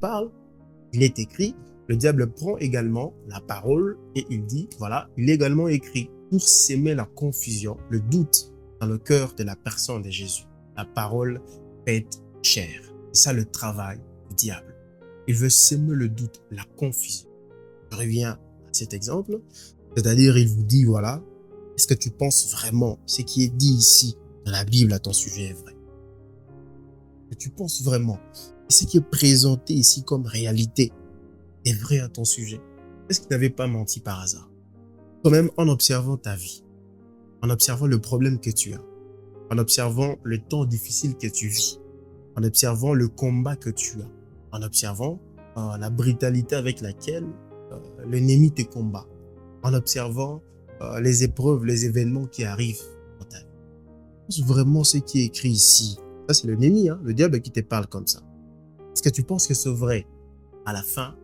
parle, il est écrit, le diable prend également la parole et il dit, voilà, il est également écrit pour s'aimer la confusion, le doute dans le cœur de la personne de Jésus. La parole pète chair. C'est ça le travail du diable. Il veut s'aimer le doute, la confusion. Je reviens à cet exemple, c'est-à-dire il vous dit, voilà, est-ce que tu penses vraiment ce qui est dit ici dans la Bible à ton sujet est vrai? Que tu penses vraiment que ce qui est présenté ici comme réalité est vrai à ton sujet? Est-ce qu'il n'avait pas menti par hasard? Quand même, en observant ta vie, en observant le problème que tu as, en observant le temps difficile que tu vis, en observant le combat que tu as, en observant la brutalité avec laquelle l'ennemi te combat, en observant les épreuves, les événements qui arrivent dans ta vie. Pense vraiment ce qui est écrit ici. Ça, c'est l'ennemi, hein, le diable qui te parle comme ça. Est-ce que tu penses que c'est vrai? À la fin,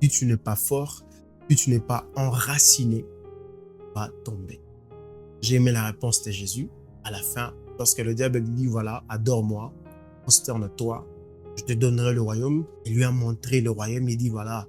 si tu n'es pas fort, si tu n'es pas enraciné, tu vas tomber. J'ai aimé la réponse de Jésus. À la fin, lorsque le diable lui dit, voilà, adore-moi, prosterne-toi, je te donnerai le royaume. Il lui a montré le royaume. Il dit, voilà,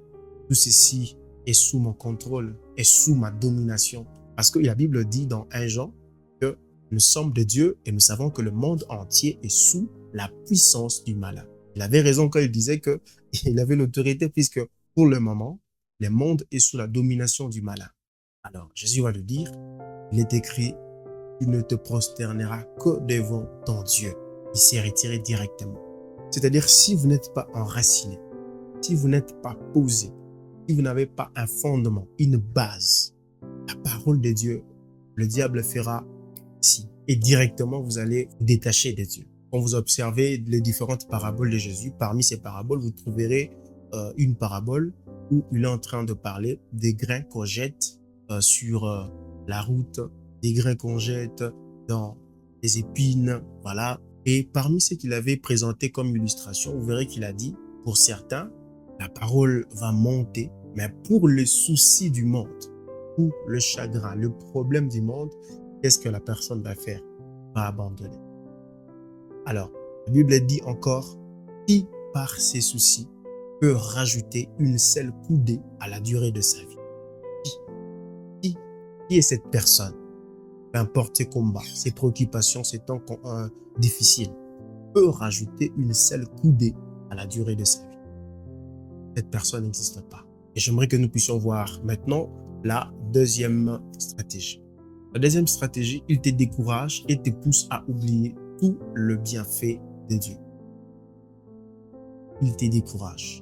tout ceci est sous mon contrôle, est sous ma domination. Parce que la Bible dit dans 1 Jean que nous sommes de Dieu et nous savons que le monde entier est sous la puissance du malin. Il avait raison quand il disait qu'il avait l'autorité puisque pour le moment, le monde est sous la domination du malin. Alors, Jésus va le dire, il est écrit, tu ne te prosterneras que devant ton Dieu. Il s'est retiré directement. C'est-à-dire, si vous n'êtes pas enraciné, si vous n'êtes pas posé, si vous n'avez pas un fondement, une base, la parole de Dieu, le diable fera ici. Et directement, vous allez vous détacher de Dieu. Quand vous observez les différentes paraboles de Jésus, parmi ces paraboles, vous trouverez une parabole où il est en train de parler des grains qu'on jette sur la route, des grains qu'on jette dans les épines, voilà. Et parmi ce qu'il avait présenté comme illustration, vous verrez qu'il a dit, pour certains, la parole va monter, mais pour le souci du monde, pour le chagrin, le problème du monde, qu'est-ce que la personne va faire? Va abandonner. Alors, la Bible dit encore, qui par ses soucis peut rajouter une seule coudée à la durée de sa vie? Qui est cette personne? Peu importe ses combats, ses préoccupations, ses temps difficiles, peut rajouter une seule coudée à la durée de sa vie. Cette personne n'existe pas. Et j'aimerais que nous puissions voir maintenant la deuxième stratégie. La deuxième stratégie, il te décourage et te pousse à oublier tout le bienfait de Dieu. Il te décourage.